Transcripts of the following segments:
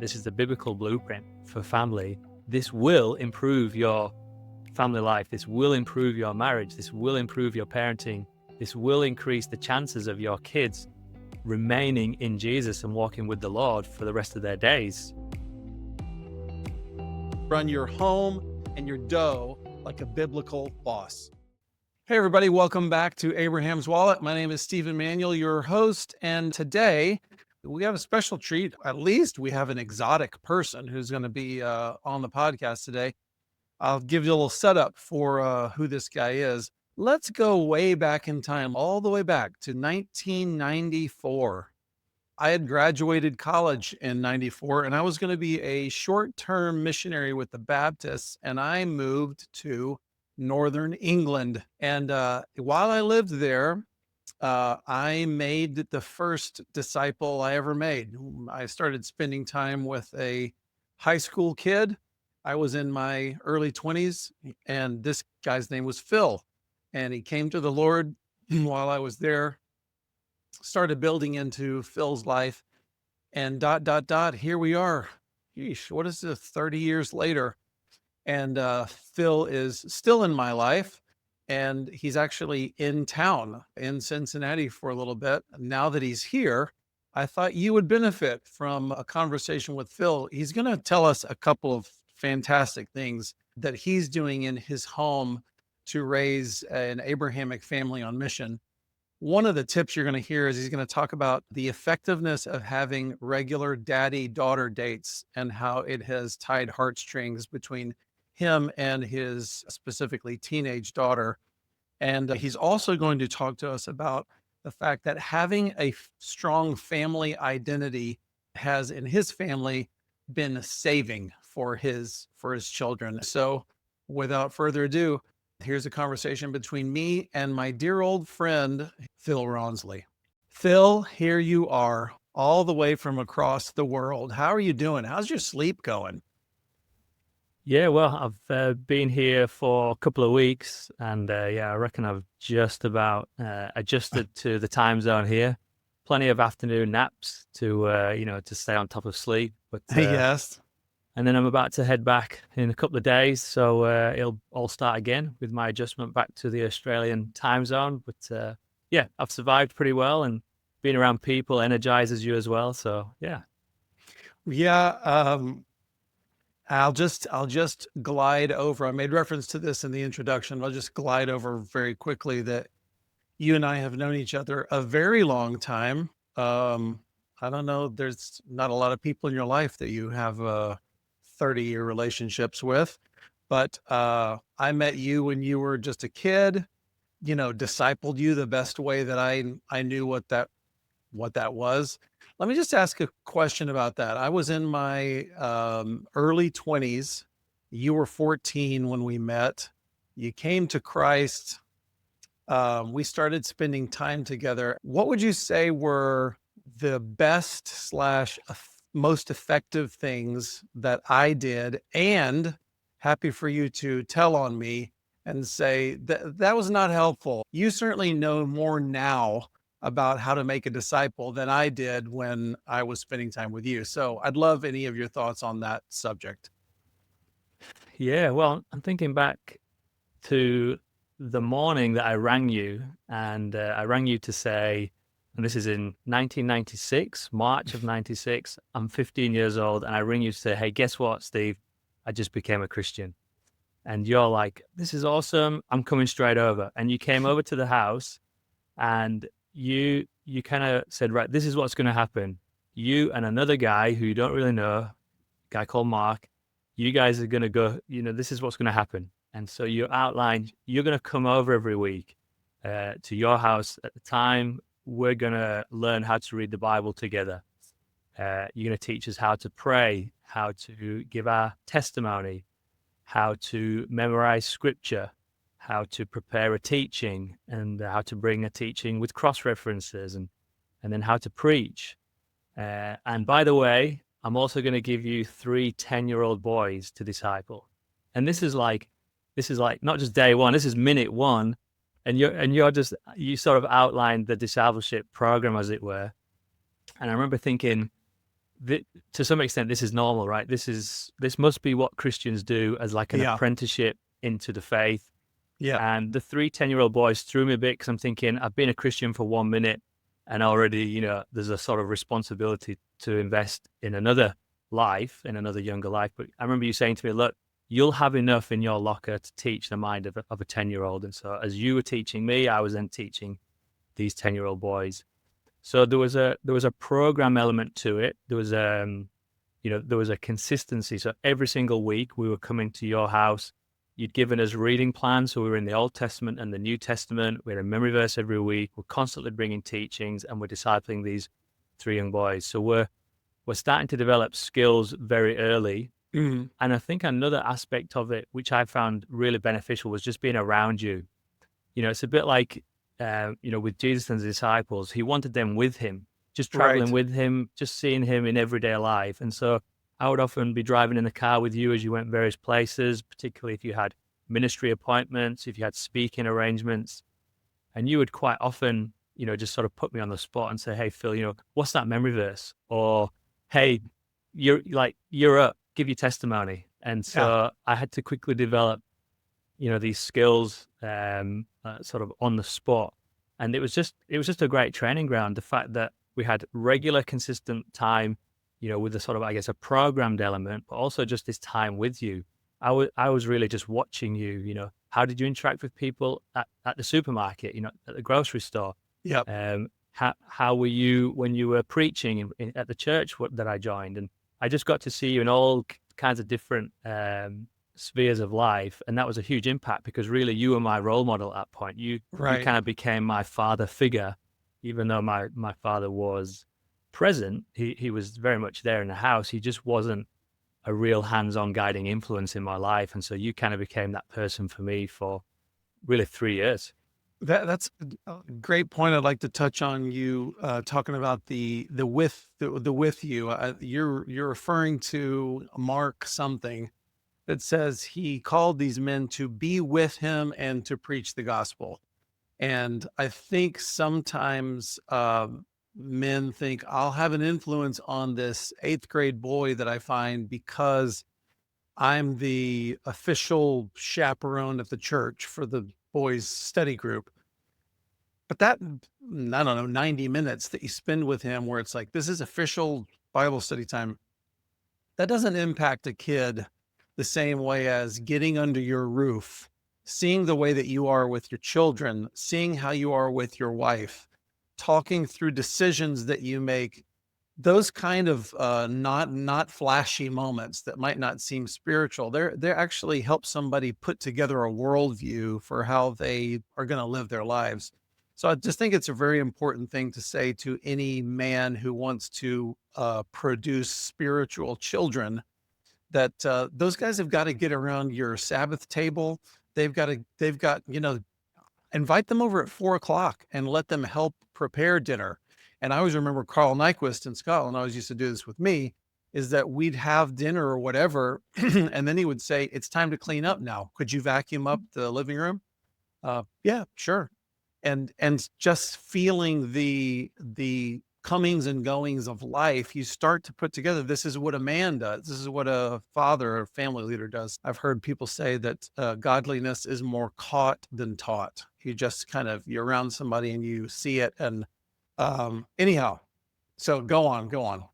This is the biblical blueprint for family. This will improve your family life. This will improve your marriage. This will improve your parenting. This will increase the chances of your kids remaining in Jesus and walking with the Lord for the rest of their days. Run your home and your dough like a biblical boss. Hey, everybody. Welcome back to Abraham's Wallet. My name is Stephen Manuel, your host. And today we have a special treat. At least we have an exotic person who's going to be on the podcast today. I'll give you a little setup for who this guy is. Let's go way back in time, all the way back to 1994. I had graduated college in 94, and I was going to be a short-term missionary with the Baptists, and I moved to Northern England. And while I lived there, I made the first disciple I ever made. I started spending time with a high school kid. I was in my early 20s, and this guy's name was Phil. And he came to the Lord while I was there, started building into Phil's life, and ... here we are. Yeesh, what is this, 30 years later? And Phil is still in my life. And he's actually in town in Cincinnati for a little bit. Now that he's here, I thought you would benefit from a conversation with Phil. He's going to tell us a couple of fantastic things that he's doing in his home to raise an Abrahamic family on mission. One of the tips you're going to hear is he's going to talk about the effectiveness of having regular daddy-daughter dates and how it has tied heartstrings between him and his specifically teenage daughter. And he's also going to talk to us about the fact that having a strong family identity has in his family been saving for his children. So without further ado, here's a conversation between me and my dear old friend, Phil Rawnsley. Phil, here you are all the way from across the world. How are you doing? How's your sleep going? Yeah, well, I've been here for a couple of weeks, and I reckon I've just about adjusted to the time zone here. Plenty of afternoon naps to stay on top of sleep. But Yes. And then I'm about to head back in a couple of days, so it'll all start again with my adjustment back to the Australian time zone. But I've survived pretty well, and being around people energizes you as well. So yeah. I'll just glide over. I made reference to this in the introduction. I'll just glide over very quickly that you and I have known each other a very long time. I don't know. There's not a lot of people in your life that you have 30-year relationships with, but I met you when you were just a kid, discipled you the best way that I knew what that was. Let me just ask a question about that. I was in my early 20s. You were 14 when we met. You came to Christ. We started spending time together. What would you say were the best / most effective things that I did? And happy for you to tell on me and say that was not helpful. You certainly know more now about how to make a disciple than I did when I was spending time with you. So I'd love any of your thoughts on that subject. Yeah, well, I'm thinking back to the morning that I rang you, and I rang you to say, and this is in 1996, March of 96, I'm 15 years old, and I ring you to say, hey, guess what, Steve? I just became a Christian. And you're like, this is awesome. I'm coming straight over. And you came over to the house, and you kind of said, right, this is what's going to happen. You and another guy who you don't really know, a guy called Mark, you guys are going to go, this is what's going to happen. And so you outlined, you're going to come over every week to your house. At the time, we're going to learn how to read the Bible together. You're going to teach us how to pray, how to give our testimony, how to memorize scripture, how to prepare a teaching, and how to bring a teaching with cross-references, and then how to preach. And by the way, I'm also going to give you 3 10-year-old boys to disciple. And this is like not just day one, this is minute one. And you sort of outlined the discipleship program, as it were. And I remember thinking, to some extent, this is normal, right? This must be what Christians do as like an Yeah. apprenticeship into the faith. Yeah. And the 3 10-year-old boys threw me a bit because I'm thinking, I've been a Christian for 1 minute and already, there's a sort of responsibility to invest in another life, in another younger life. But I remember you saying to me, look, you'll have enough in your locker to teach the mind of a 10-year-old. And so as you were teaching me, I was then teaching these 10-year-old boys. So there was a program element to it. There was there was a consistency. So every single week we were coming to your house. You'd given us reading plans. So we were in the Old Testament and the New Testament. We had a memory verse every week. We're constantly bringing teachings and we're discipling these 3 young boys. So we're starting to develop skills very early. Mm-hmm. And I think another aspect of it, which I found really beneficial, was just being around you. It's a bit like, with Jesus and the disciples. He wanted them with him, just traveling Right. with him, just seeing him in everyday life. And so I would often be driving in the car with you as you went various places, particularly if you had ministry appointments, if you had speaking arrangements. And you would quite often, just sort of put me on the spot and say, hey, Phil, what's that memory verse? Or, hey, you're up, give your testimony. And so I had to quickly develop, these skills sort of on the spot. And it was just a great training ground. The fact that we had regular, consistent time, with a sort of, I guess, a programmed element, but also just this time with you. I was really just watching you, how did you interact with people at the supermarket, at the grocery store? Yep. How were you when you were preaching at the church that I joined? And I just got to see you in all kinds of different spheres of life. And that was a huge impact because really you were my role model at that point. You Right. kind of became my father figure, even though my father was present. He was very much there in the house. He just wasn't a real hands-on guiding influence in my life. And so you kind of became that person for me for really 3 years. That's a great point. I'd like to touch on you talking about the with you. You're referring to Mark something that says he called these men to be with him and to preach the gospel. And I think sometimes men think I'll have an influence on this 8th grade boy that I find because I'm the official chaperone at the church for the boys' study group. But that, I don't know, 90 minutes that you spend with him where it's like, this is official Bible study time, that doesn't impact a kid the same way as getting under your roof, seeing the way that you are with your children, seeing how you are with your wife, talking through decisions that you make. Those kind of not flashy moments that might not seem spiritual, they actually help somebody put together a worldview for how they are going to live their lives. So I just think it's a very important thing to say to any man who wants to produce spiritual children, that those guys have got to get around your Sabbath table. They've got, invite them over at 4:00 and let them help prepare dinner. And I always remember Carl Nyquist in Scotland always used to do this with me, is that we'd have dinner or whatever. And then he would say, it's time to clean up now. Could you vacuum up the living room? Yeah, sure. And just feeling the comings and goings of life, you start to put together, this is what a man does. This is what a father or family leader does. I've heard people say that godliness is more caught than taught. You're around somebody and you see it. And anyhow, so go on.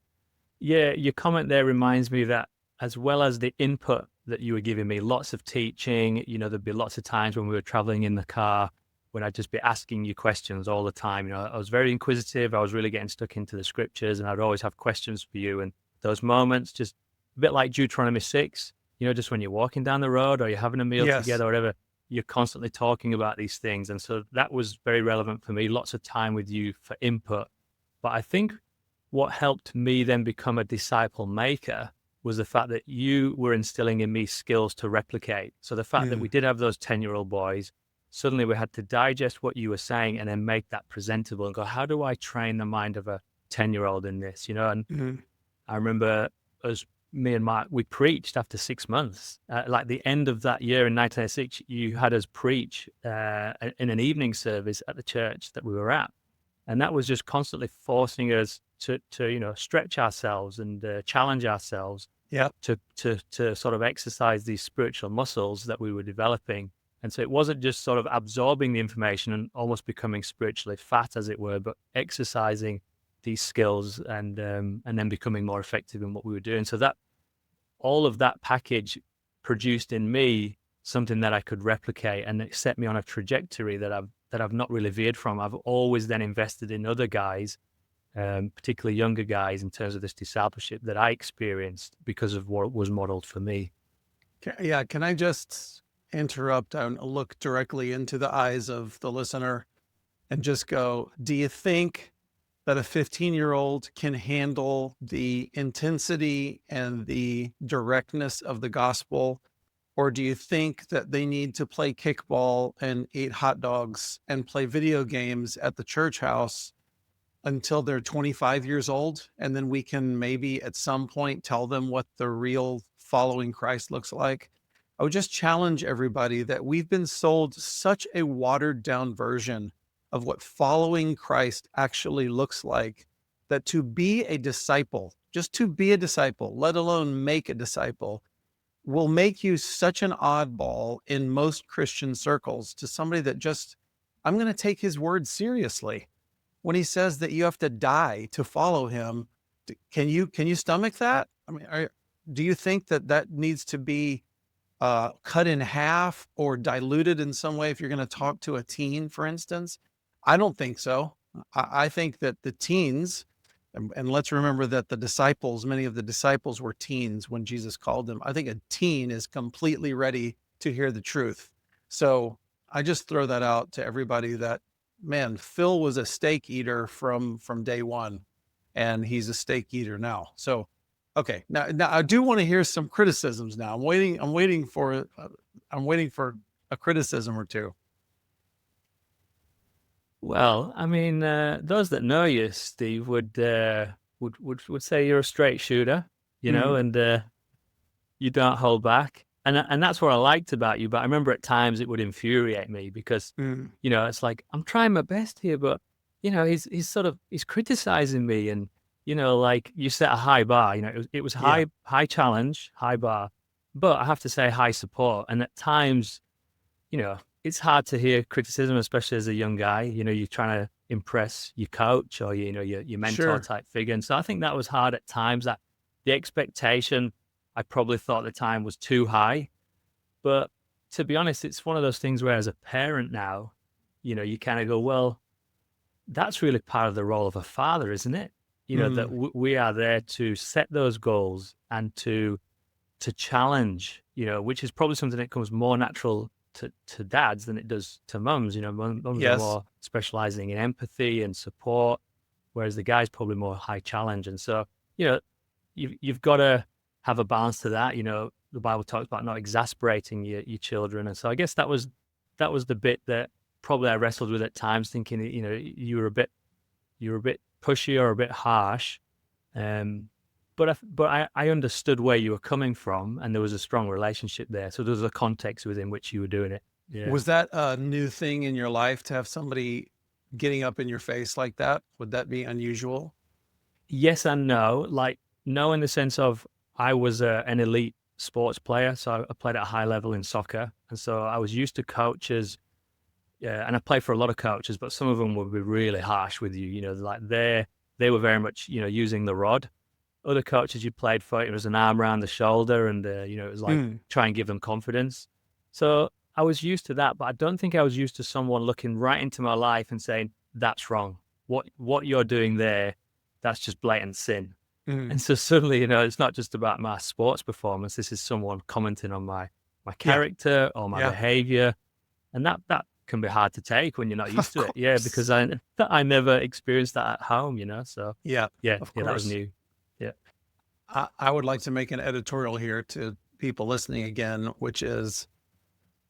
Yeah, your comment there reminds me that as well as the input that you were giving me, lots of teaching, there'd be lots of times when we were traveling in the car when I'd just be asking you questions all the time. I was very inquisitive. I was really getting stuck into the scriptures and I'd always have questions for you. And those moments, just a bit like Deuteronomy 6, just when you're walking down the road or you're having a meal Yes. together or whatever, you're constantly talking about these things. And so that was very relevant for me. Lots of time with you for input. But I think what helped me then become a disciple maker was the fact that you were instilling in me skills to replicate. So the fact that we did have those 10-year-old boys, suddenly we had to digest what you were saying and then make that presentable and go, how do I train the mind of a 10-year-old in this? And I remember me and Mark, we preached after 6 months. Like the end of that year in 1986, you had us preach in an evening service at the church that we were at. And that was just constantly forcing us to stretch ourselves and challenge ourselves Yeah. to sort of exercise these spiritual muscles that we were developing. And so it wasn't just sort of absorbing the information and almost becoming spiritually fat, as it were, but exercising these skills and then becoming more effective in what we were doing. So that all of that package produced in me something that I could replicate, and it set me on a trajectory that I've not really veered from. I've always then invested in other guys, particularly younger guys, in terms of this discipleship that I experienced because of what was modeled for me. Yeah. Can I just interrupt and look directly into the eyes of the listener and just go, do you think that a 15-year-old can handle the intensity and the directness of the gospel? Or do you think that they need to play kickball and eat hot dogs and play video games at the church house until they're 25 years old? And then we can maybe at some point tell them what the real following Christ looks like. I would just challenge everybody that we've been sold such a watered down version of what following Christ actually looks like, that to be a disciple, just to be a disciple, let alone make a disciple, will make you such an oddball in most Christian circles to somebody that just, I'm going to take his word seriously. When he says that you have to die to follow him, can you stomach that? I mean, do you think that that needs to be cut in half or diluted in some way if you're going to talk to a teen, for instance? I don't think so. I think that the teens, and let's remember that many of the disciples were teens when Jesus called them. I think a teen is completely ready to hear the truth. So I just throw that out to everybody that, man, Phil was a steak eater from day one, and he's a steak eater now. So, okay, now I do want to hear some criticisms. Now I'm waiting for a criticism or two. Well, I mean, those that know you, Steve, would say you're a straight shooter, Mm, and you don't hold back. And that's what I liked about you. But I remember at times it would infuriate me because, mm, it's like I'm trying my best here, but he's criticizing me, and like you set a high bar. It was yeah, high challenge, high bar, but I have to say high support. And at times, it's hard to hear criticism, especially as a young guy. You're trying to impress your coach or your mentor sure. type figure. And so I think that was hard at times. That the expectation, I probably thought at the time, was too high. But to be honest, it's one of those things where as a parent now, you kind of go, well, that's really part of the role of a father, isn't it? That Mm, we are there to set those goals and to challenge, which is probably something that comes more natural to dads than it does to mums. Mums are yes. more specializing in empathy and support, whereas the guy's probably more high challenge. And so, you've got to have a balance to that. The Bible talks about not exasperating your children. And so I guess that was the bit that probably I wrestled with at times, thinking, you were a bit pushy or a bit harsh. But I understood where you were coming from, and there was a strong relationship there. So there was a context within which you were doing it. Yeah. Was that a new thing in your life to have somebody getting up in your face like that? Would that be unusual? Yes and no. Like, no, in the sense of I was an elite sports player, so I played at a high level in soccer, and so I was used to coaches. Yeah, and I played for a lot of coaches, but some of them would be really harsh with you. Like they were very much using the rod. Other coaches you played for, it was an arm around the shoulder, and it was like Mm, try and give them confidence. So I was used to that, but I don't think I was used to someone looking right into my life and saying, "That's wrong. What you're doing there, that's just blatant sin." mm, And so suddenly, it's not just about my sports performance. This is someone commenting on my yeah, character or my yeah, behavior, and that can be hard to take when you're not used of to it. Yeah, course. because I never experienced that at home. So Yeah, yeah, of that was course. new. Yeah. I would like to make an editorial here to people listening again, which is,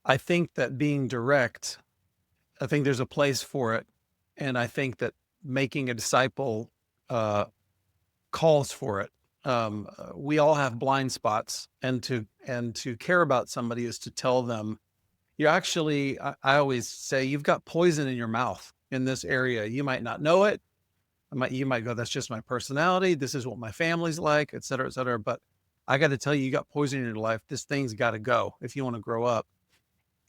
I think that being direct, I think there's a place for it. And I think that making a disciple uh, calls for it. We all have blind spots, and to care about somebody is to tell them, you actually, I always say, you've got poison in your mouth. in this area. You might not know it. You might go, that's just my personality. This is what my family's like, et cetera, et cetera. But I got to tell you, you got poison in your life. This thing's got to go if you want to grow up.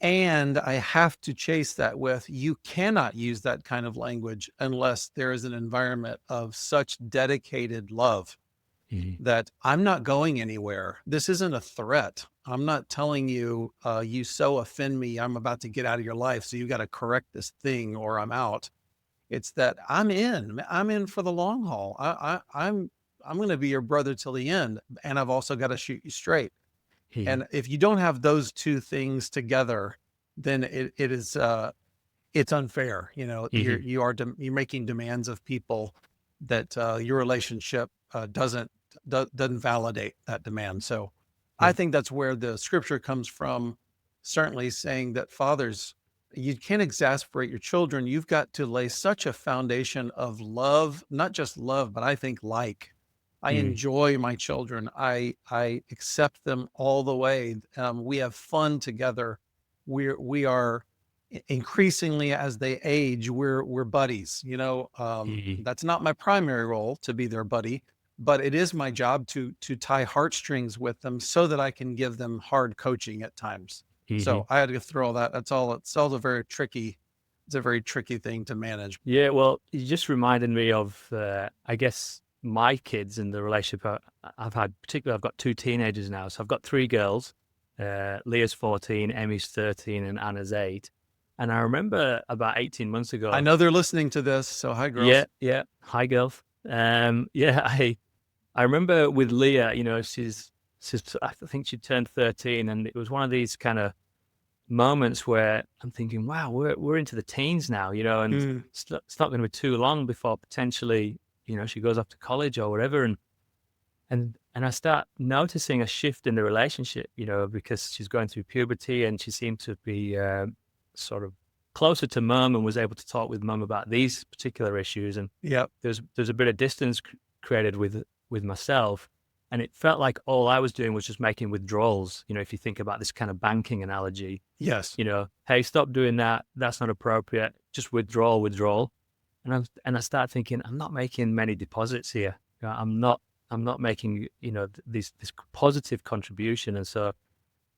And I have to chase that with, you cannot use that kind of language unless there is an environment of such dedicated love that I'm not going anywhere. This isn't a threat. I'm not telling you, you so offend me, I'm about to get out of your life. So you got to correct this thing or I'm out. It's that I'm in for the long haul. I'm going to be your brother till the end. And I've also got to shoot you straight. And if you don't have those two things together, then it's unfair. You're making demands of people that your relationship doesn't validate that demand. So I think that's where the scripture comes from, certainly saying that fathers, you can't exasperate your children. You've got to lay such a foundation of love, not just love, but I think I enjoy my children. I accept them all the way. We have fun together. We are increasingly, as they age, we're buddies. That's not my primary role, to be their buddy, but it is my job to tie heartstrings with them so that I can give them hard coaching at times. So I had to throw that. It's all a very tricky thing to manage. Yeah, well, you just reminded me of, I guess, my kids in the relationship I've had. Particularly, I've got two teenagers now. So I've got three girls. Leah's 14, Emmy's 13, and Anna's 8. And I remember about 18 months ago. I know they're listening to this, so hi, girls. Yeah. Hi, girls. I remember with Leah, she's I think she turned 13, and it was one of these kind of moments where I'm thinking, wow, we're into the teens now, and it's not going to be too long before potentially, she goes off to college or whatever, and I start noticing a shift in the relationship, because she's going through puberty, and she seemed to be sort of closer to mum and was able to talk with mum about these particular issues, and there's a bit of distance created with myself. And it felt like all I was doing was just making withdrawals. If you think about this kind of banking analogy, yes, hey, stop doing that. That's not appropriate. Just withdrawal. And I start thinking, I'm not making many deposits here. I'm not making, this positive contribution. And so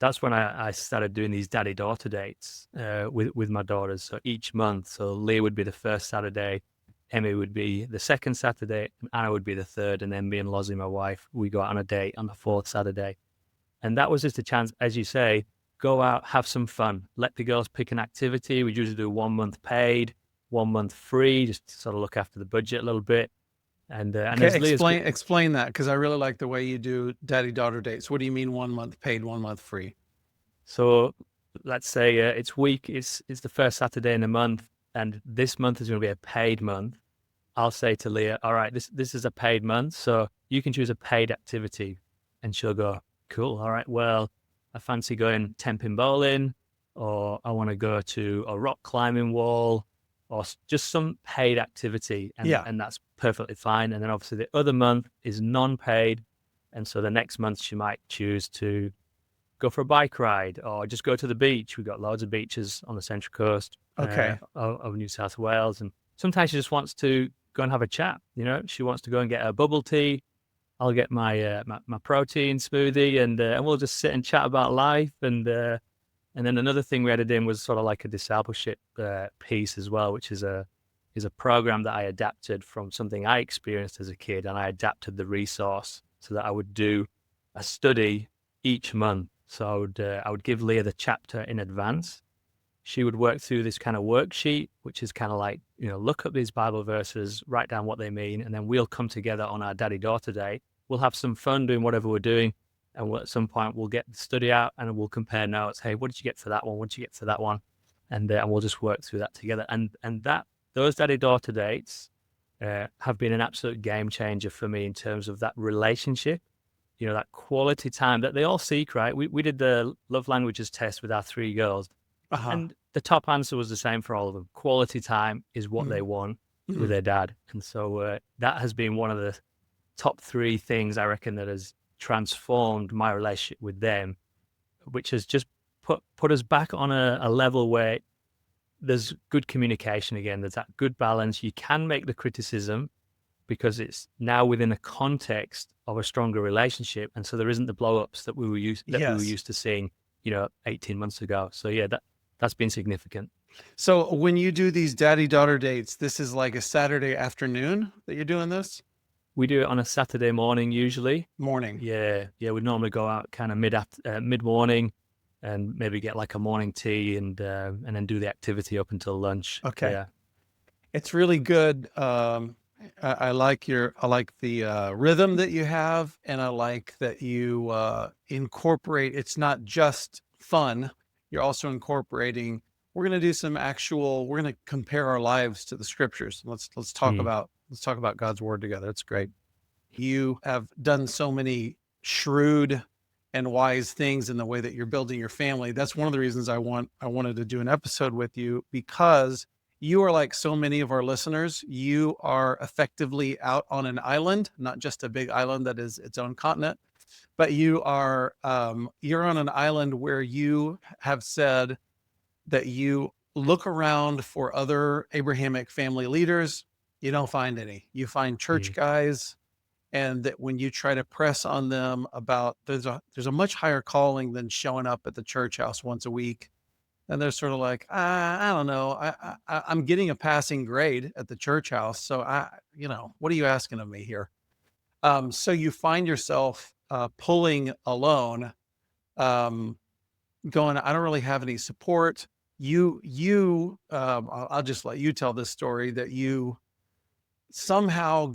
that's when I started doing these daddy-daughter dates with my daughters. So each month, so Leah would be the first Saturday, Emmy would be the second Saturday, and Anna would be the third, and then me and Lozzie, my wife, we go out on a date on the fourth Saturday. And that was just a chance, as you say, go out, have some fun, let the girls pick an activity. We usually do 1 month paid, 1 month free, just to sort of look after the budget a little bit. And explain that, because I really like the way you do daddy-daughter dates. What do you mean 1 month paid, 1 month free? So let's say it's the first Saturday in the month, and this month is going to be a paid month. I'll say to Leah, all right, this is a paid month, so you can choose a paid activity. And she'll go, cool, all right, well, I fancy going 10-pin bowling, or I want to go to a rock climbing wall, or just some paid activity. And that's perfectly fine. And then obviously the other month is non-paid. And so the next month she might choose to go for a bike ride or just go to the beach. We've got loads of beaches on the Central Coast of New South Wales. And sometimes she just wants to go and have a chat. She wants to go and get a bubble tea. I'll get my my protein smoothie, and we'll just sit and chat about life. And then another thing we added in was sort of like a discipleship piece as well, which is a program that I adapted from something I experienced as a kid, and I adapted the resource so that I would do a study each month. So I would give Leah the chapter in advance. She would work through this kind of worksheet, which is kind of like, look up these Bible verses, write down what they mean, and then we'll come together on our daddy-daughter day. We'll have some fun doing whatever we're doing, and at some point we'll get the study out and we'll compare notes. Hey, what did you get for that one? What did you get for that one? And we'll just work through that together. And those daddy-daughter dates have been an absolute game changer for me in terms of that relationship. That quality time that they all seek, right? We did the love languages test with our three girls, and the top answer was the same for all of them. Quality time is what they want with their dad. And so that has been one of the top three things I reckon that has transformed my relationship with them, which has just put us back on a level where there's good communication again. There's that good balance. You can make the criticism because it's now within a context of a stronger relationship, and so there isn't the blow-ups that we were Yes. used to seeing, 18 months ago. So yeah, that's been significant. So when you do these daddy-daughter dates, this is like a Saturday afternoon that you're doing this? We do it on a Saturday morning usually. Morning. Yeah, we normally go out kind of mid morning, and maybe get like a morning tea and then do the activity up until lunch. Okay. Yeah. It's really good. I like the rhythm that you have, and I like that you incorporate. It's not just fun. You're also incorporating. We're going to do some actual. We're going to compare our lives to the scriptures. Let's talk Mm. about God's word together. It's great. You have done so many shrewd and wise things in the way that you're building your family. That's one of the reasons I wanted to do an episode with you, because you are like so many of our listeners. You are effectively out on an island, not just a big island that is its own continent, but you're on an island where you have said that you look around for other Abrahamic family leaders. You don't find any. You find church Mm. guys, and that when you try to press on them about there's a much higher calling than showing up at the church house once a week, and they're sort of like, I don't know, I'm getting a passing grade at the church house, so what are you asking of me here? So you find yourself pulling alone, um, going, I don't really have any support. I'll just let you tell this story, that you somehow,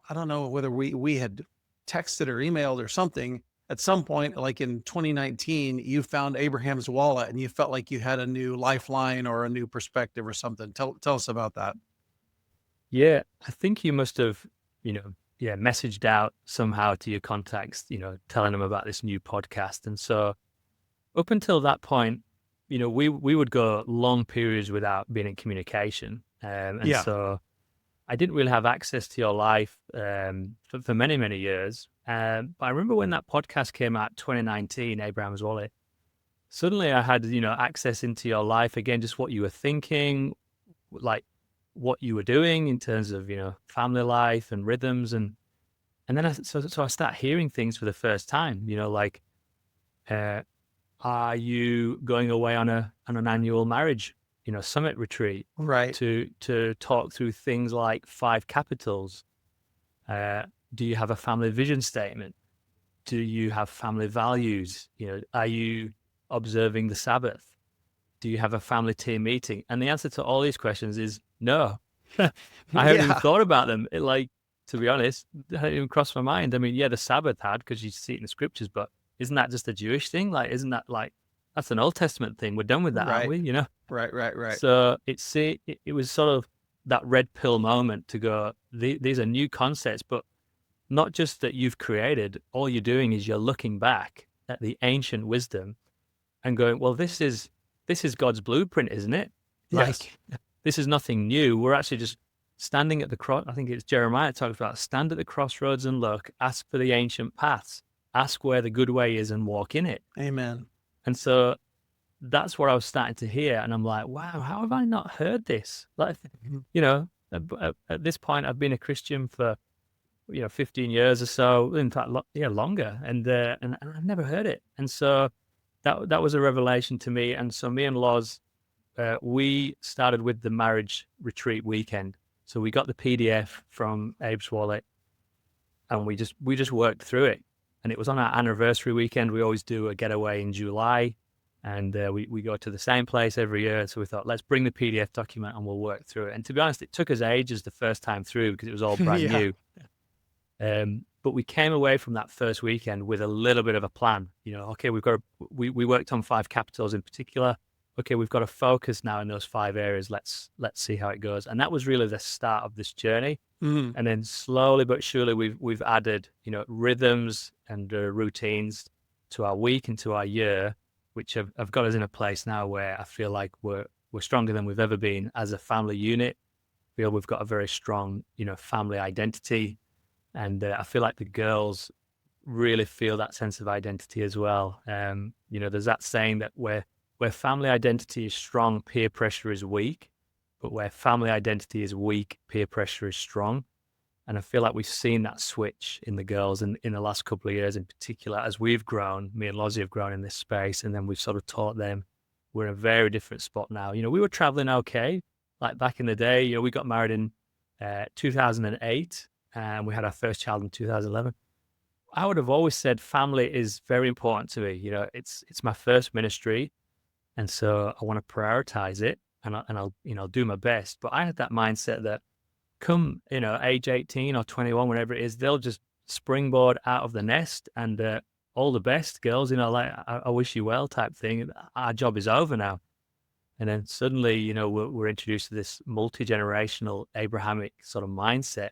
I don't know whether we had texted or emailed or something at some point, like in 2019, you found Abraham's Wallet and you felt like you had a new lifeline or a new perspective or something. Tell us about that. Yeah, I think you must have, messaged out somehow to your contacts, telling them about this new podcast. And so up until that point, we would go long periods without being in communication. And Yeah. so I didn't really have access to your life for many, many years. But I remember when that podcast came out, 2019, Abraham's Wallet, suddenly I had, access into your life again, just what you were thinking, like what you were doing in terms of, family life and rhythms. And then so I start hearing things for the first time, like, are you going away on an annual marriage, summit retreat Right. to talk through things like 5 capitals? Do you have a family vision statement? Do you have family values? Are you observing the Sabbath? Do you have a family team meeting? And the answer to all these questions is no. I haven't even Yeah. thought about them. To be honest, it hadn't even crossed my mind. I mean, yeah, the Sabbath had, because you see it in the scriptures, but isn't that just a Jewish thing? Like, isn't that that's an Old Testament thing? We're done with that, aren't Right. we? Right. So it was sort of that red pill moment to go, these are new concepts, but not just that you've created. All you're doing is you're looking back at the ancient wisdom and going, well, this is God's blueprint, isn't it? Yes. Like, this is nothing new. We're actually just standing at the cross. I think it's Jeremiah talks about, stand at the crossroads and look, ask for the ancient paths, ask where the good way is and walk in it. Amen. And so that's what I was starting to hear. And I'm like, wow, how have I not heard this? Like, at this point, I've been a Christian for, 15 years or so, in fact, longer. And I've never heard it. And so that was a revelation to me. And so me and Loz, we started with the marriage retreat weekend. So we got the PDF from Abe's Wallet, and we just worked through it. And it was on our anniversary weekend. We always do a getaway in July, and we go to the same place every year. So we thought, let's bring the PDF document and we'll work through it. And to be honest, it took us ages the first time through because it was all brand Yeah. new. But we came away from that first weekend with a little bit of a plan. Okay, we worked on 5 capitals in particular. Okay, we've got to focus now in those 5 areas. Let's see how it goes. And that was really the start of this journey. Mhm. And then slowly but surely we've added, rhythms and routines to our week and to our year, which have got us in a place now where I feel like we're stronger than we've ever been as a family unit. I feel we've got a very strong, family identity. And I feel like the girls really feel that sense of identity as well. There's that saying that where family identity is strong, peer pressure is weak. But where family identity is weak, peer pressure is strong. And I feel like we've seen that switch in the girls in the last couple of years in particular, as we've grown, me and Lozzie have grown in this space, and then we've sort of taught them. We're in a very different spot now. We were traveling okay. Like back in the day, we got married in 2008 and we had our first child in 2011. I would have always said family is very important to me. It's my first ministry. And so I want to prioritize it and I'll do my best. But I had that mindset that come, age 18 or 21, whenever it is, they'll just springboard out of the nest and all the best, girls, like I wish you well type thing. Our job is over now. And then suddenly, we're introduced to this multi-generational Abrahamic sort of mindset,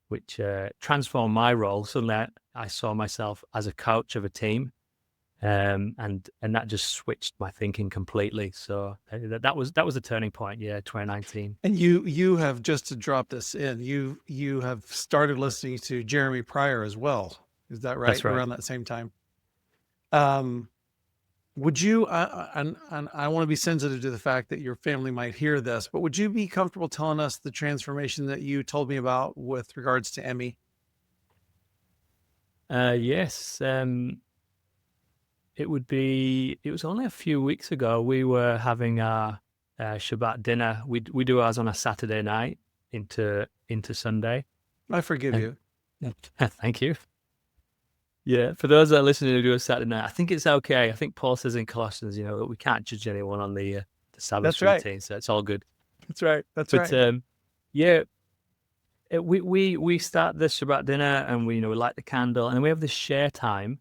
which transformed my role. Suddenly I saw myself as a coach of a team. And that just switched my thinking completely. So that was the turning point. Yeah, 2019. And you have, just to drop this in, you have started listening to Jeremy Pryor as well. Is that right? That's right. Around that same time. Would you? And I want to be sensitive to the fact that your family might hear this, but would you be comfortable telling us the transformation that you told me about with regards to Emmy? Yes. It was only a few weeks ago. We were having our Shabbat dinner. We do ours on a Saturday night into Sunday. I forgive you. Thank you. Yeah, for those that are listening to do a Saturday night, I think it's okay. I think Paul says in Colossians, we can't judge anyone on the Sabbath routine, so it's all good. That's right. But yeah, we start the Shabbat dinner and we light the candle, and then we have this share time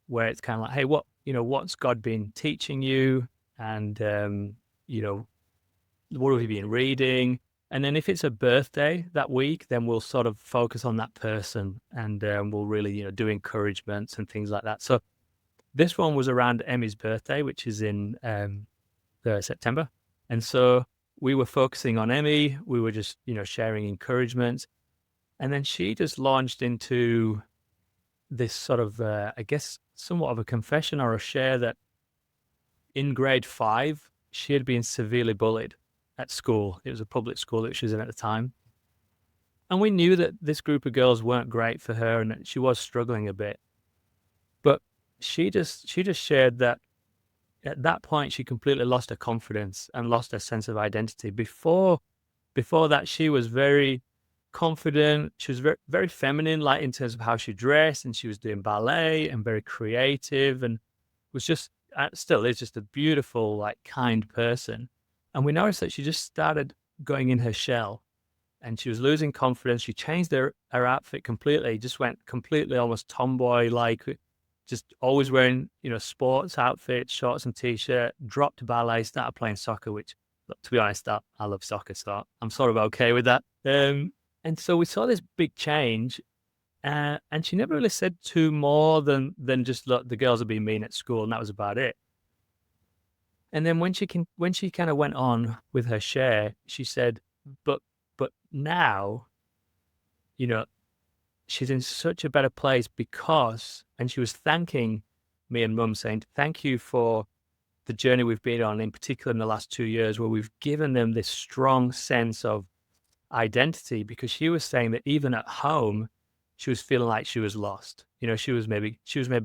where it's kind of like, hey, what's God been teaching you? And, what have you been reading? And then if it's a birthday that week, then we'll sort of focus on that person and we'll really, do encouragements and things like that. So this one was around Emmy's birthday, which is in September. And so we were focusing on Emmy. We were just, sharing encouragements. And then she just launched into this sort of, I guess, somewhat of a confession or a share that in grade 5, she had been severely bullied at school. It was a public school that she was in at the time. And we knew that this group of girls weren't great for her and that she was struggling a bit. But she just shared that at that point, she completely lost her confidence and lost her sense of identity. Before that, she was very confident. She was very, very feminine, like in terms of how she dressed, and she was doing ballet and very creative and was just, still is just a beautiful, like kind person. And we noticed that she just started going in her shell and she was losing confidence. She changed her outfit completely, just went completely almost tomboy, like just always wearing, sports outfits, shorts and t-shirt, dropped ballet, started playing soccer, which, to be honest, I love soccer, so I'm sort of okay with that. And so we saw this big change, and she never really said too more than just, look, the girls are being mean at school, and that was about it. And then when she kind of went on with her share, she said, but now, she's in such a better place because, and she was thanking me and Mum, saying, thank you for the journey we've been on, in particular in the last 2 years, where we've given them this strong sense of identity, because she was saying that even at home, she was feeling like she was lost. She was maybe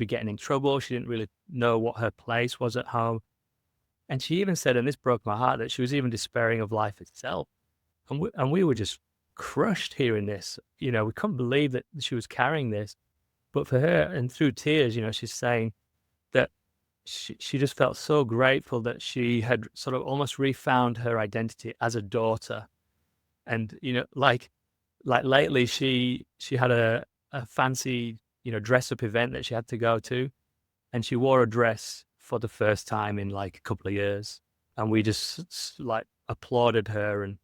getting in trouble. She didn't really know what her place was at home. And she even said, and this broke my heart, that she was even despairing of life itself. And we were just crushed hearing this. We couldn't believe that she was carrying this. But for her, and through tears, she's saying that she just felt so grateful that she had sort of almost refound her identity as a daughter. And, like lately she had a fancy, dress up event that she had to go to, and she wore a dress for the first time in like a couple of years. And we just like applauded her and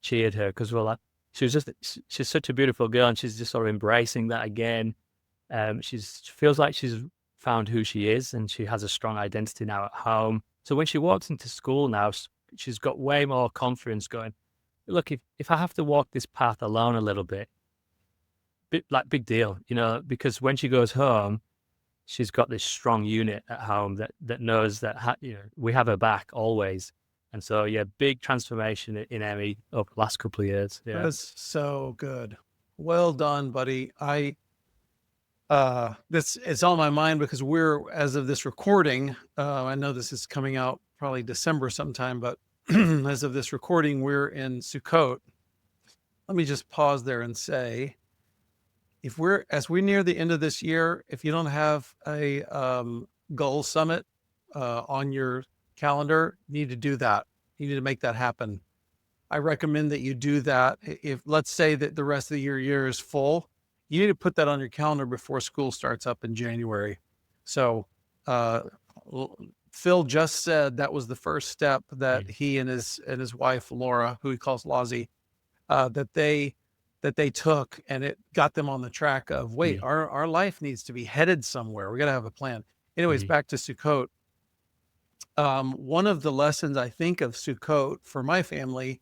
cheered her, because we're like, she's such a beautiful girl, and she's just sort of embracing that again. She feels like she's found who she is, and she has a strong identity now at home. So when she walks into school now, she's got way more confidence, going, look, if I have to walk this path alone a little bit, big deal, because when she goes home, she's got this strong unit at home that knows that we have her back always. And so yeah, big transformation in Emmy over the last couple of years. Yeah. That's so good. Well done, buddy. This it's on my mind because we're, as of this recording, I know this is coming out probably December sometime, but as of this recording, we're in Sukkot. Let me just pause there and say, as we near the end of this year, if you don't have a goal summit on your calendar, you need to do that. You need to make that happen. I recommend that you do that. If let's say that the rest of the year is full, you need to put that on your calendar before school starts up in January. So Phil just said that was the first step that he and his wife Laura, who he calls Lozzie, that they took, and it got them on the track of, wait, our life needs to be headed somewhere. We got to have a plan. Anyways, back to Sukkot. One of the lessons I think of Sukkot for my family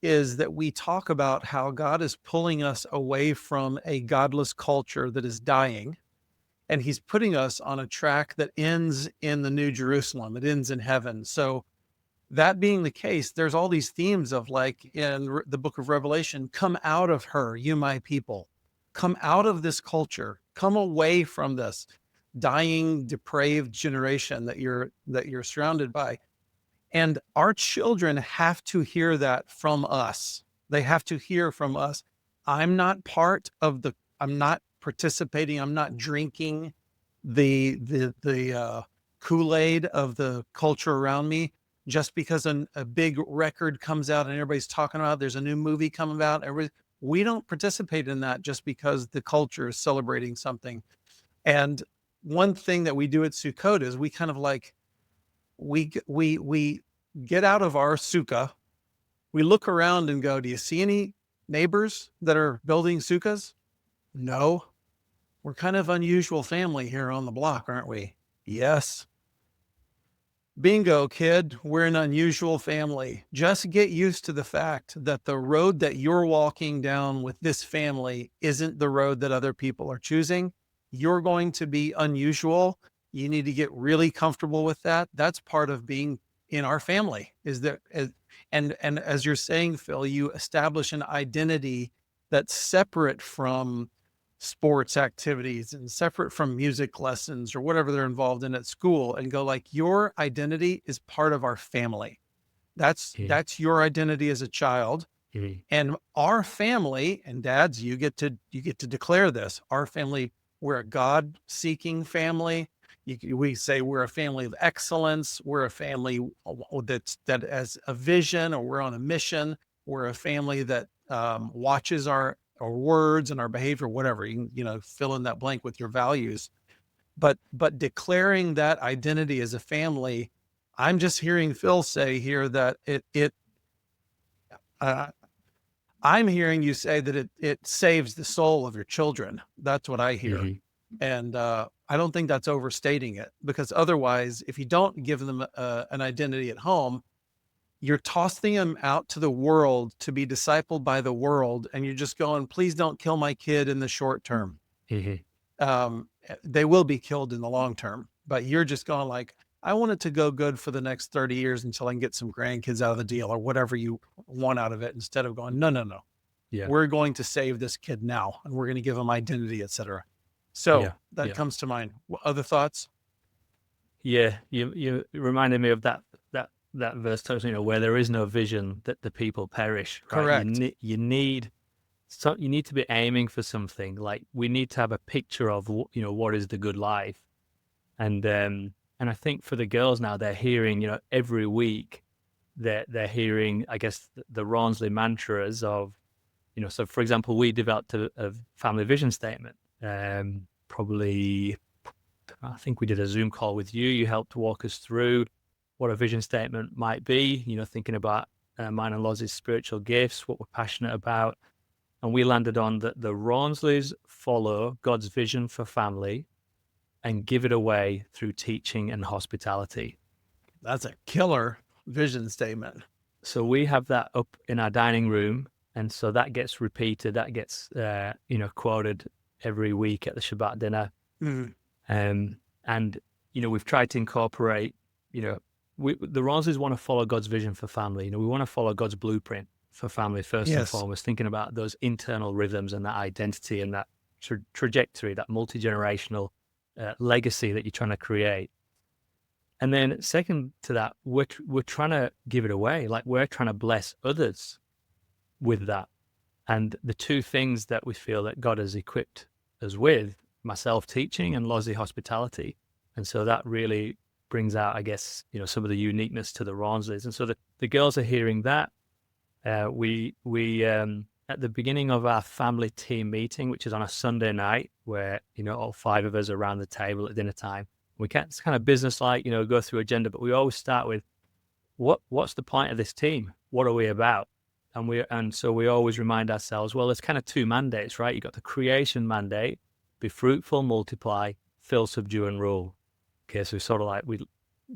is that we talk about how God is pulling us away from a godless culture that is dying, and he's putting us on a track that ends in the New Jerusalem. It ends in heaven. So that being the case, there's all these themes of, like in the book of Revelation, come out of her, you my people. Come out of this culture. Come away from this dying, depraved generation that you're surrounded by. And our children have to hear that from us. They have to hear from us. I'm not participating. I'm not drinking the Kool-Aid of the culture around me. Just because a big record comes out and everybody's talking about, there's a new movie coming out, we don't participate in that just because the culture is celebrating something. And one thing that we do at Sukkot is we kind of like, we get out of our sukkah, we look around and go, do you see any neighbors that are building sukkahs? No. We're kind of unusual family here on the block, aren't we? Yes. Bingo, kid, we're an unusual family. Just get used to the fact that the road that you're walking down with this family isn't the road that other people are choosing. You're going to be unusual. You need to get really comfortable with that. That's part of being in our family, and as you're saying, Phil, you establish an identity that's separate from sports activities and separate from music lessons or whatever they're involved in at school, and go like, your identity is part of our family. That's your identity as a child. And our family, and dads, you get to declare this. Our family, we're a God-seeking family. We say we're a family of excellence. We're a family that has a vision, or we're on a mission. We're a family that watches our words and our behavior, whatever. You can, fill in that blank with your values. But declaring that identity as a family, I'm just hearing Phil say here that I'm hearing you say that it saves the soul of your children. That's what I hear. And I don't think that's overstating it, because otherwise, if you don't give them an identity at home, you're tossing them out to the world to be discipled by the world. And you're just going, please don't kill my kid in the short term. They will be killed in the long term, but you're just going like, I want it to go good for the next 30 years until I can get some grandkids out of the deal, or whatever you want out of it, instead of going, no. Yeah. We're going to save this kid now, and we're going to give him identity, etc. So that comes to mind. Other thoughts? Yeah, you reminded me of that verse, where there is no vision, that the people perish. Right? Correct. You need to be aiming for something. Like, we need to have a picture of what is the good life, and I think for the girls now, they're hearing every week they're hearing, I guess, the Rawnsley mantras of so for example, we developed a family vision statement. Probably, I think we did a Zoom call with you. You helped walk us through what a vision statement might be, thinking about mine and Loz's spiritual gifts, what we're passionate about. And we landed on that the Rawnsleys follow God's vision for family and give it away through teaching and hospitality. That's a killer vision statement. So we have that up in our dining room. And so that gets repeated, that gets, quoted every week at the Shabbat dinner. And, we've tried to incorporate, the Rawnsleys want to follow God's vision for family. We want to follow God's blueprint for family first and Yes. foremost, thinking about those internal rhythms and that identity and that trajectory, that multi-generational legacy that you're trying to create. And then second to that, we're trying to give it away. Like, we're trying to bless others with that. And the two things that we feel that God has equipped us with, myself teaching and Lozzie hospitality. And so that really brings out, I guess, some of the uniqueness to the Rawnsleys. And so the girls are hearing that. We at the beginning of our family team meeting, which is on a Sunday night, where, all 5 of us are around the table at dinner time, it's kind of business-like, go through agenda, but we always start with, what's the point of this team? What are we about? And so we always remind ourselves, well, there's kind of 2 mandates, right? You've got the creation mandate, be fruitful, multiply, fill, subdue, and rule. Okay, so sort of like, we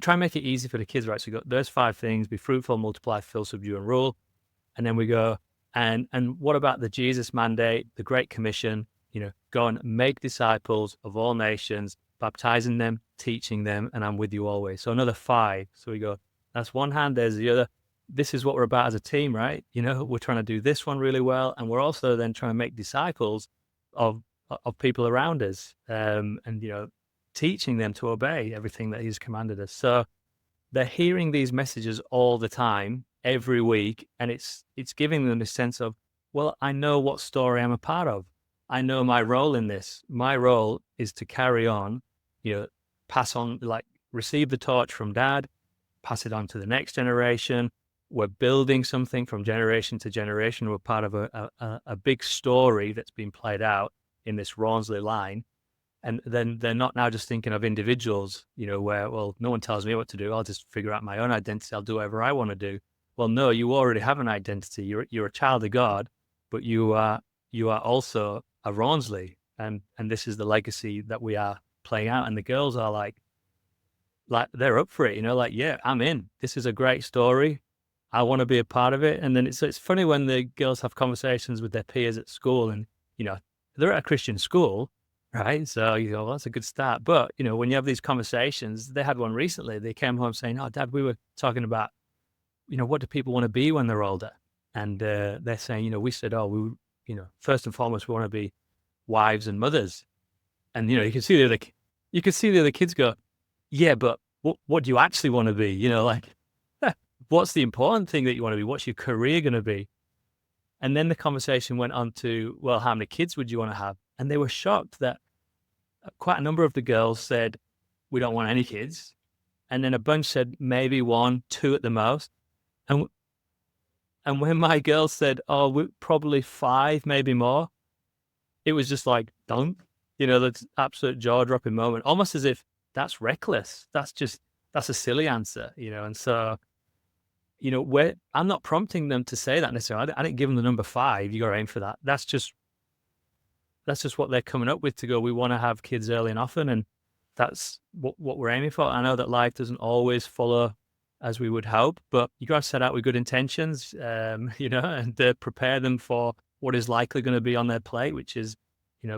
try and make it easy for the kids, right? So we got those 5 things: be fruitful, multiply, fill, subdue, and rule. And then we go, and what about the Jesus mandate, the Great Commission? Go and make disciples of all nations, baptizing them, teaching them, and I'm with you always. So another 5. So we go, that's one hand, there's the other. This is what we're about as a team, right? We're trying to do this one really well, and we're also then trying to make disciples of people around us, and teaching them to obey everything that He's commanded us. So they're hearing these messages all the time, every week, and it's giving them a sense of, well, I know what story I'm a part of. I know my role in this. My role is to carry on, pass on, like, receive the torch from Dad, pass it on to the next generation. We're building something from generation to generation. We're part of a big story that's been played out in this Rawnsley line. And then they're not now just thinking of individuals, where, well, no one tells me what to do. I'll just figure out my own identity. I'll do whatever I want to do. Well, no, you already have an identity. You're a child of God, but you are also a Rawnsley, and this is the legacy that we are playing out. And the girls are like they're up for it, yeah, I'm in. This is a great story. I want to be a part of it. And then it's funny when the girls have conversations with their peers at school, and they're at a Christian school, right? So well, that's a good start. But when you have these conversations, they had one recently. They came home saying, "Oh, Dad, we were talking about, what do people want to be when they're older?" And they're saying, we said, "Oh, we, first and foremost, we want to be wives and mothers." And you can see the other kids go, "Yeah, but what do you actually want to be? What's the important thing that you want to be? What's your career going to be?" And then the conversation went on to, well, how many kids would you want to have? And they were shocked that quite a number of the girls said, we don't want any kids. And then a bunch said maybe 1, 2 at the most. And when my girls said, oh, probably 5, maybe more, it was just like, don't, that's absolute jaw-dropping moment, almost as if that's reckless. That's a silly answer, And so, I'm not prompting them to say that necessarily. I didn't give them the number 5. You got to aim for that. That's just what they're coming up with, to go, we want to have kids early and often, and that's what we're aiming for. I know that life doesn't always follow as we would hope, but you got to set out with good intentions, and prepare them for what is likely going to be on their plate, which is,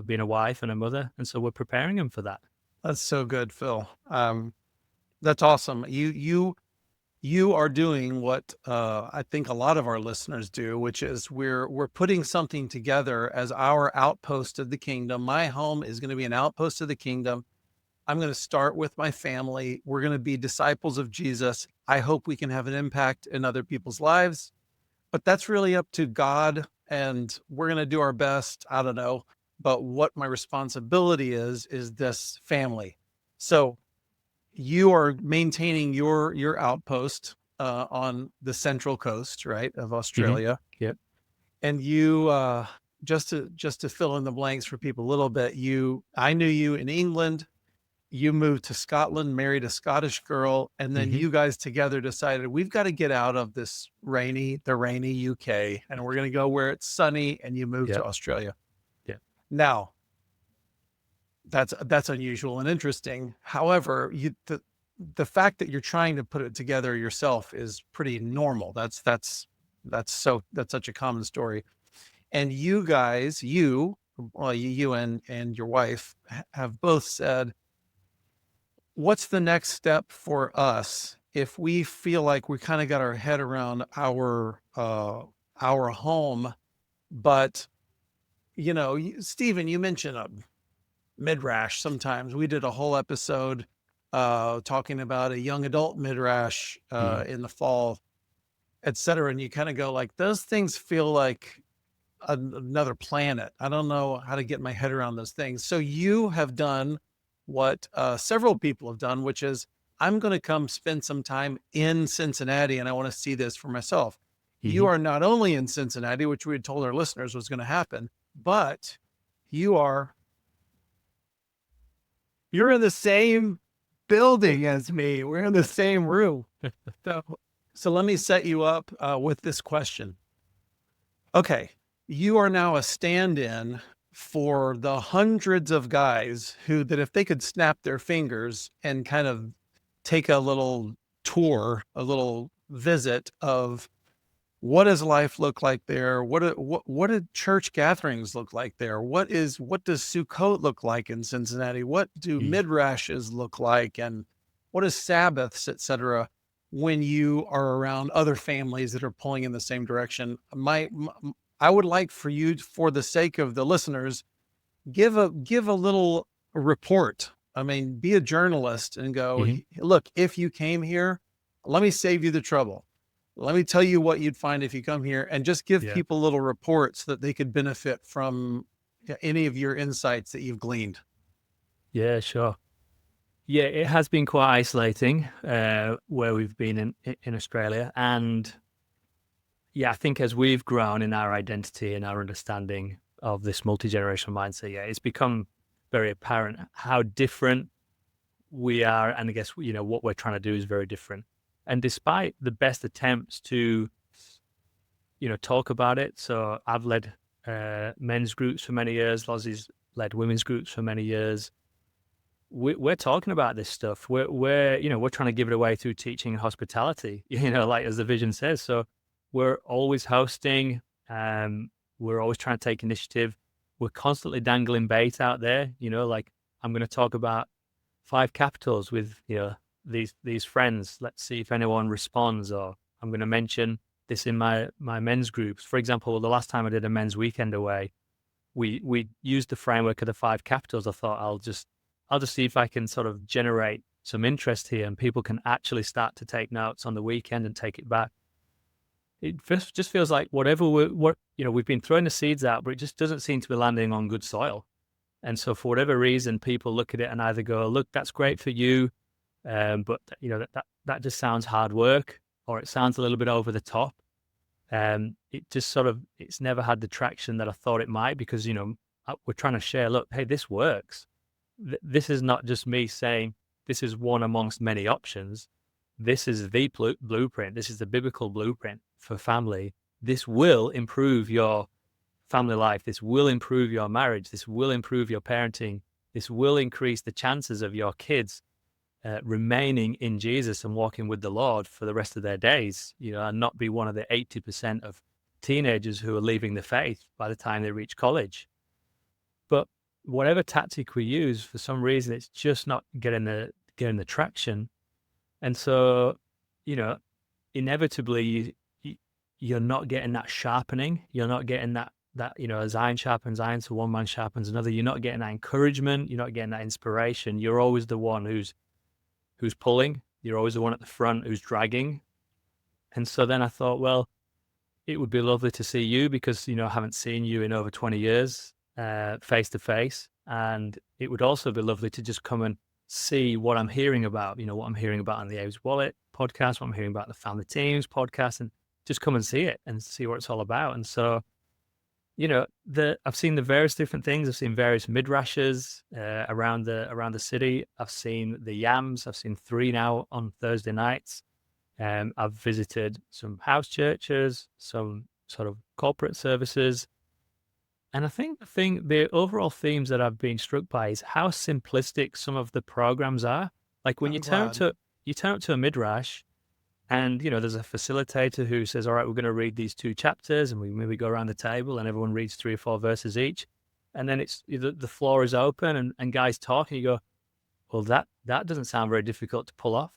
being a wife and a mother. And so we're preparing them for that. That's so good, Phil. That's awesome. You are doing what I think a lot of our listeners do, which is we're putting something together as our outpost of the kingdom. My home is going to be an outpost of the kingdom. I'm going to start with my family. We're going to be disciples of Jesus. I hope we can have an impact in other people's lives, but that's really up to God, and we're going to do our best. I don't know, but what my responsibility is this family. So you are maintaining your outpost on the central coast, right, of Australia. Mm-hmm. Yep. And you, just to fill in the blanks for people a little bit, I knew you in England. You moved to Scotland, married a Scottish girl, and then you guys together decided, we've got to get out of the rainy UK, and we're going to go where it's sunny. And you moved to Australia. Yeah. Now, that's unusual and interesting. However, the fact that you're trying to put it together yourself is pretty normal. That's such a common story. And you guys, you and your wife have both said, what's the next step for us if we feel like we kind of got our head around our home, but Stephen, you mentioned a midrash. Sometimes we did a whole episode talking about a young adult midrash Mhm. in the fall, etc. And you kind of go like, those things feel like another planet. I don't know how to get my head around those things. So you have done what several people have done, which is I'm going to come spend some time in Cincinnati and I want to see this for myself. You Mhm. are not only in Cincinnati, which we had told our listeners was going to happen, but you are you're in the same building as me. We're in the same room. So, so let me set you up with this question. Okay, you are now a stand-in for the hundreds of guys that if they could snap their fingers and kind of take a little tour, a little visit of what does life look like there? What do church gatherings look like there? What does Sukkot look like in Cincinnati? What do Mhm. midrashes look like? And what is Sabbaths, etc. When you are around other families that are pulling in the same direction? I would like for you, for the sake of the listeners, give a little report. I mean, be a journalist and go, Mhm. look, if you came here, let me save you the trouble. Let me tell you what you'd find if you come here, and just give Yeah. people little reports that they could benefit from any of your insights that you've gleaned. Yeah, sure. Yeah, it has been quite isolating where we've been in Australia, and yeah, I think as we've grown in our identity and our understanding of this multi-generational mindset, yeah, it's become very apparent how different we are, and I guess what we're trying to do is very different. And despite the best attempts to talk about it, so I've led men's groups for many years, Lozzie's led women's groups for many years. We're talking about this stuff. We're trying to give it away through teaching and hospitality. Like as the vision says. So we're always hosting. Um, we're always trying to take initiative. We're constantly dangling bait out there. Like I'm going to talk about 5 capitals with these friends. Let's see if anyone responds. Or I'm going to mention this in my men's groups. For example, the last time I did a men's weekend away, we used the framework of the 5 capitals. I thought I'll just see if I can sort of generate some interest here, and people can actually start to take notes on the weekend and take it back. It just feels like whatever we've been throwing the seeds out, but it just doesn't seem to be landing on good soil. And so for whatever reason, people look at it and either go, "Look, that's great for you," but that just sounds hard work, or it sounds a little bit over the top. It just it's never had the traction that I thought it might, because we're trying to share, look, hey, this works. This is not just me saying this is one amongst many options. This is the blueprint. This is the biblical blueprint for family. This will improve your family life. This will improve your marriage. This will improve your parenting. This will increase the chances of your kids remaining in Jesus and walking with the Lord for the rest of their days, and not be one of the 80% of teenagers who are leaving the faith by the time they reach college. But whatever tactic we use, for some reason, it's just not getting the traction. And so, you know, inevitably, you're not getting that sharpening. You're not getting that as iron sharpens iron, so one man sharpens another. You're not getting that encouragement. You're not getting that inspiration. You're always the one who's pulling. You're always the one at the front who's dragging. And so then I thought, well, it would be lovely to see you, because I haven't seen you in over 20 years face to face, and it would also be lovely to just come and see what I'm hearing about. What I'm hearing about on the Abe's Wallet podcast, what I'm hearing about the Family Teams podcast, and just come and see it and see what it's all about. And so I've seen the various different things. I've seen various midrashes around the city. I've seen the yams. I've seen 3 now on Thursday nights. I've visited some house churches, some sort of corporate services. And I think the overall themes that I've been struck by is how simplistic some of the programs are. Like when I'm glad. you turn up to a midrash, and there's a facilitator who says, "All right, we're going to read these 2 chapters," and we maybe go around the table and everyone reads 3 or 4 verses each, and then it's the floor is open and guys talk, and you go, well, that doesn't sound very difficult to pull off.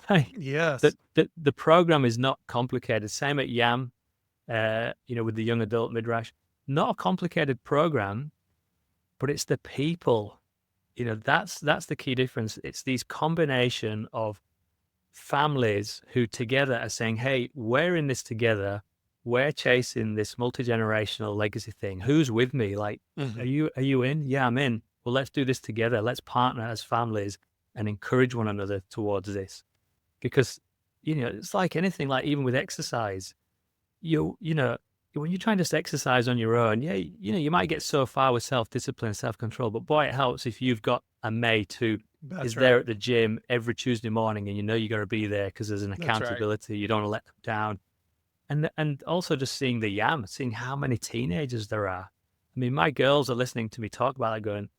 Like Yes. the program is not complicated. Same at YAM, with the young adult midrash, not a complicated program, but it's the people. That's the key difference. It's these combination of families who together are saying, "Hey, we're in this together. We're chasing this multi-generational legacy thing. Who's with me? Like, Hmm. are you in? Yeah, I'm in. Well, let's do this together. Let's partner as families and encourage one another towards this." Because, it's like anything, like even with exercise, you know, when you're trying to just exercise on your own, yeah, you might get so far with self-discipline, self-control, but boy, it helps if you've got a mate who is That's there right. at the gym every Tuesday morning and you got to be there because there's an That's right. accountability. You don't want to let them down. And also just seeing the YAM, seeing how many teenagers there are. I mean, my girls are listening to me talk about it going,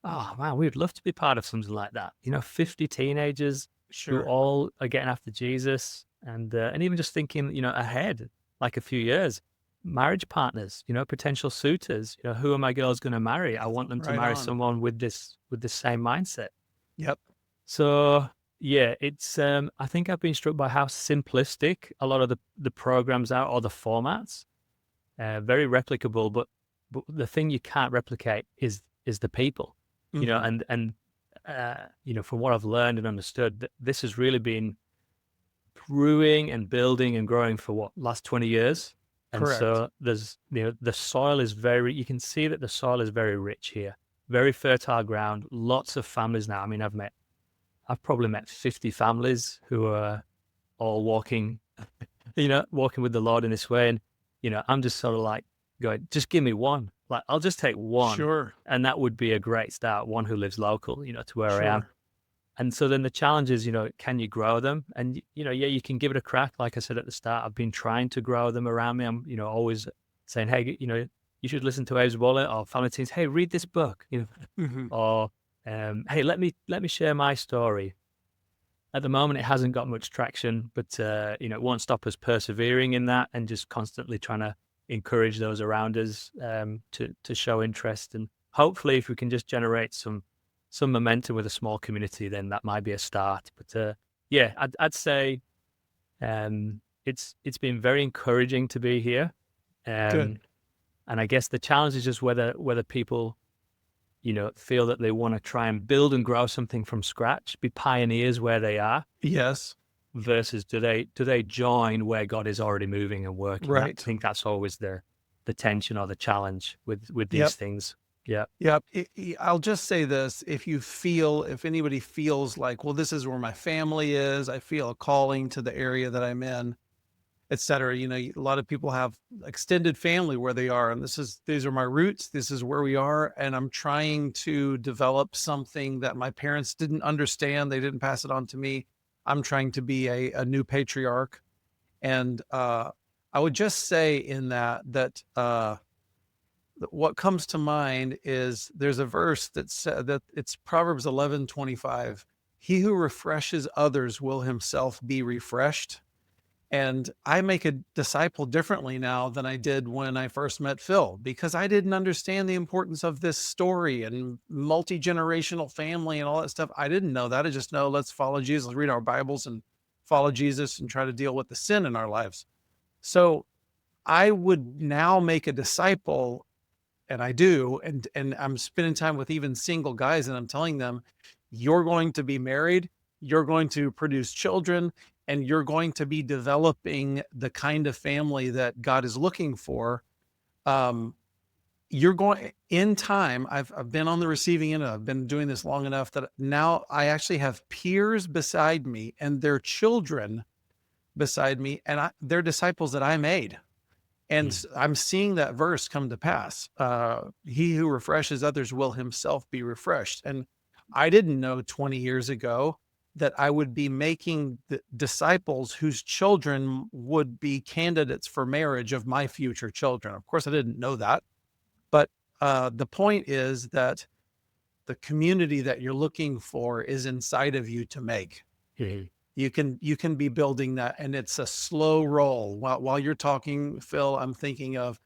oh, man, we'd love to be part of something like that. 50 teenagers who Sure. all are getting after Jesus and even just thinking, ahead, like a few years, marriage partners, potential suitors, who are my girls going to marry? I want them to Right marry on. someone with this same mindset. Yep. So yeah, it's I think I've been struck by how simplistic a lot of the programs are or the formats. Very replicable, but the thing you can't replicate is the people. Hmm. From what I've learned and understood, this has really been brewing and building and growing for what last 20 years. And Correct. so there's the soil is very, you can see that the soil is very rich here, very fertile ground, lots of families now. I mean, I've probably met 50 families who are all walking, walking with the Lord in this way. And, I'm just sort of like going, just give me one. Like, I'll just take one. Sure. And that would be a great start. One who lives local, to where I am. Sure. And so then the challenge is, can you grow them? And, yeah, you can give it a crack. Like I said at the start, I've been trying to grow them around me. I'm, always saying, hey, you should listen to Abe's Wallet or family teams. Hey, read this book, Hmm. or, hey, let me share my story. At the moment, it hasn't got much traction, but it won't stop us persevering in that and just constantly trying to encourage those around us to show interest. And hopefully, if we can just generate some momentum with a small community, then that might be a start. But yeah, I'd say it's been very encouraging to be here, Good. um, and I guess the challenge is just whether people feel that they want to try and build and grow something from scratch, be pioneers where they are, Yes. versus do they join where God is already moving and working. I Right. think that's always the tension or the challenge with Yep. these things. Yeah. Yep. I'll just say this. If anybody feels like, well, this is where my family is, I feel a calling to the area that I'm in, et cetera. A lot of people have extended family where they are, and these are my roots. This is where we are. And I'm trying to develop something that my parents didn't understand. They didn't pass it on to me. I'm trying to be a new patriarch. And I would just say in that what comes to mind is there's a verse that said that it's Proverbs 11:25. He who refreshes others will himself be refreshed. And I make a disciple differently now than I did when I first met Phil because I didn't understand the importance of this story and multi generational family and all that stuff. I didn't know that. I just know let's follow Jesus, read our Bibles and follow Jesus and try to deal with the sin in our lives. So I would now make a disciple, and I do, and I'm spending time with even single guys, and I'm telling them, you're going to be married, you're going to produce children, and you're going to be developing the kind of family that God is looking for. Um, you're going in time. I've been on the receiving end. I've been doing this long enough that now I actually have peers beside me and their children beside me, and they're disciples that I made. And Mm. I'm seeing that verse come to pass. He who refreshes others will himself be refreshed. And I didn't know 20 years ago that I would be making disciples whose children would be candidates for marriage of my future children. Of course, I didn't know that. But the point is that the community that you're looking for is inside of you to make. Mhm. You can be building that, and it's a slow roll. While you're talking, Phil, I'm thinking of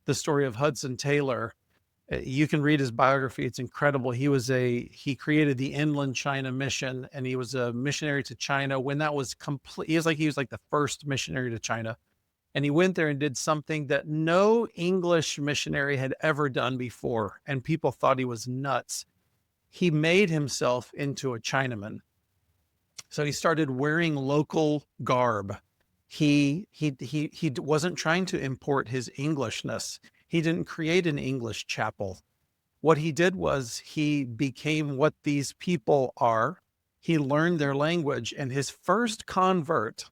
the story of Hudson Taylor You can read his biography. It's incredible. He created the Inland China Mission, and he was a missionary to China when that was complete. He was like the first missionary to China. And he went there and did something that no English missionary had ever done before. And people thought he was nuts. He made himself into a Chinaman. So he started wearing local garb. He wasn't trying to import his Englishness. He didn't create an English chapel. What he did was he became what these people are. He learned their language, and his first convert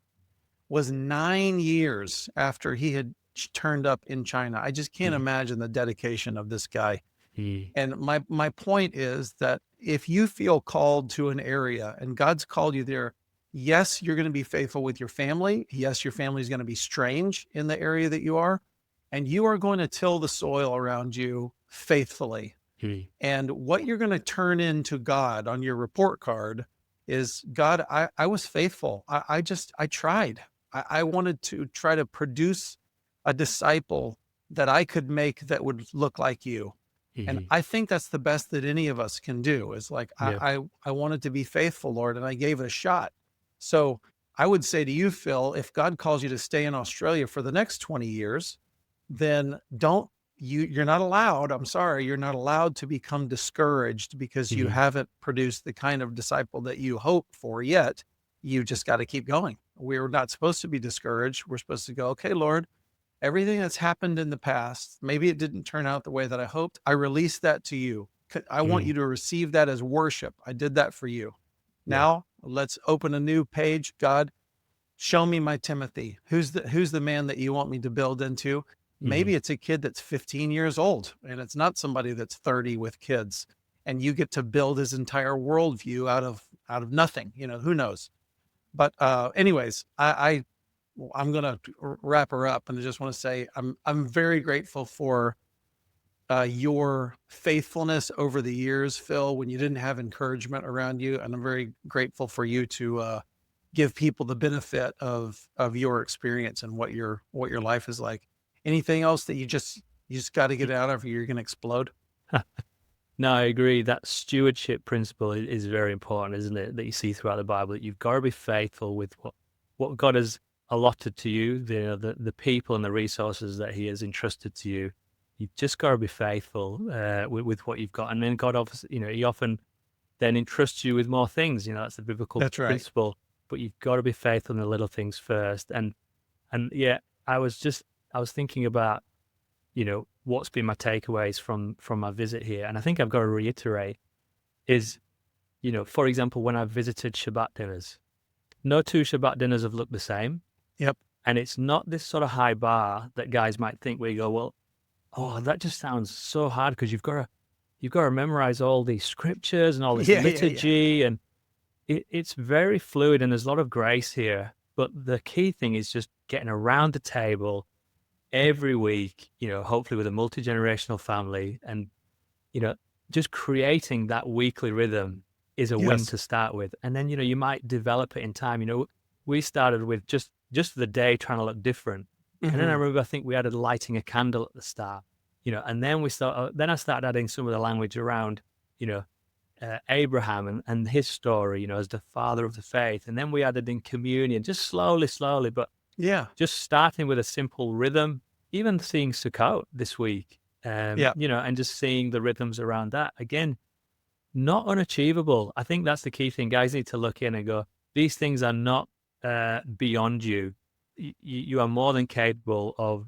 was 9 years after he had turned up in China. I just can't imagine the dedication of this guy. And my point is that if you feel called to an area and God's called you there, yes, you're going to be faithful with your family. Yes, your family is going to be strange in the area that you are, and you are going to till the soil around you faithfully. And what you're going to turn into God on your report card is, God, I was faithful. I tried. I wanted to try to produce a disciple that I could make that would look like you. And I think that's the best that any of us can do, is like, I wanted to be faithful, Lord, and I gave it a shot. So I would say to you, Phil, if God calls you to stay in Australia for the next 20 years, then you're not allowed, I'm sorry, you're not allowed to become discouraged because you haven't produced the kind of disciple that you hope for yet. You just got to keep going. We're not supposed to be discouraged. We're supposed to go, okay, Lord, everything that's happened in the past, maybe it didn't turn out the way that I hoped. I release that to you. I want you to receive that as worship. I did that for you. Now let's open a new page. God, show me my Timothy. Who's the man that you want me to build into? Maybe it's a kid that's 15 years old, and it's not somebody that's 30 with kids, and you get to build his entire worldview out of nothing. Who knows? But anyways, I'm going to wrap her up, and I just want to say I'm very grateful for your faithfulness over the years, Phil, when you didn't have encouragement around you, and I'm very grateful for you to give people the benefit of your experience and what your life is like. Anything else that you just got to get out of, or you're going to explode? No, I agree. That stewardship principle is very important, isn't it? That you see throughout the Bible, that you've got to be faithful with what God has allotted to you, the people and the resources that He has entrusted to you. You've just got to be faithful with what you've got, and then God, obviously, He often then entrusts you with more things. That's the biblical principle. Right. But you've got to be faithful in the little things first. And yeah, I was thinking about, what's been my takeaways from my visit here. And I think I've got to reiterate is, for example, when I've visited Shabbat dinners, no two Shabbat dinners have looked the same. Yep. And it's not this sort of high bar that guys might think where you go, well, oh, that just sounds so hard because you've got to memorize all these scriptures and all this liturgy. And it's very fluid, and there's a lot of grace here. But the key thing is just getting around the table every week, hopefully with a multi-generational family, and, just creating that weekly rhythm is a win to start with. And then, you might develop it in time. We started with just the day trying to look different. And then I remember, I think we added lighting a candle at the start, and then I started adding some of the language around, Abraham and his story, as the father of the faith. And then we added in communion, just slowly, but just starting with a simple rhythm, even seeing Sukkot this week, and just seeing the rhythms around that. Again, not unachievable. I think that's the key thing. Guys need to look in and go, these things are not beyond you. You are more than capable of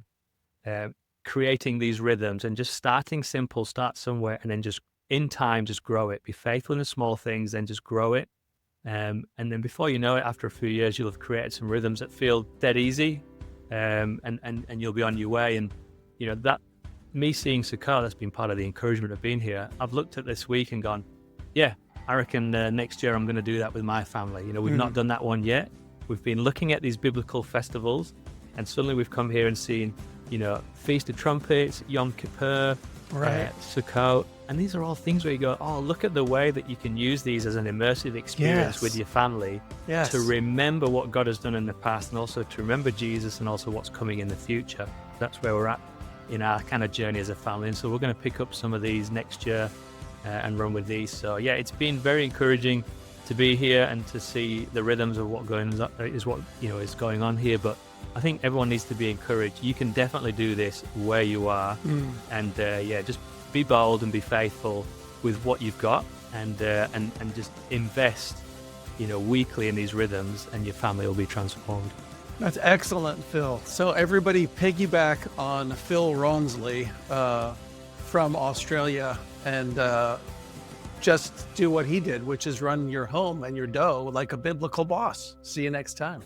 creating these rhythms, and just starting simple, start somewhere, and then just in time, just grow it. Be faithful in the small things, then just grow it. And then before you know it, after a few years, you'll have created some rhythms that feel dead easy, and you'll be on your way. And, that me seeing Sukkot, that's been part of the encouragement of being here. I've looked at this week and gone, yeah, I reckon next year I'm going to do that with my family. We've not done that one yet. We've been looking at these biblical festivals, and suddenly we've come here and seen, Feast of Trumpets, Yom Kippur, Sukkot. And these are all things where you go, oh, look at the way that you can use these as an immersive experience with your family to remember what God has done in the past, and also to remember Jesus, and also what's coming in the future. That's where we're at. in our kind of journey as a family. And so we're going to pick up some of these next year and run with these. So yeah, it's been very encouraging to be here and to see the rhythms of what is going on here. But I think everyone needs to be encouraged. You can definitely do this where you are, and just be bold and be faithful with what you've got, and just invest, weekly in these rhythms, and your family will be transformed. That's excellent, Phil. So everybody piggyback on Phil Rawnsley from Australia, and just do what he did, which is run your home and your dough like a biblical boss. See you next time.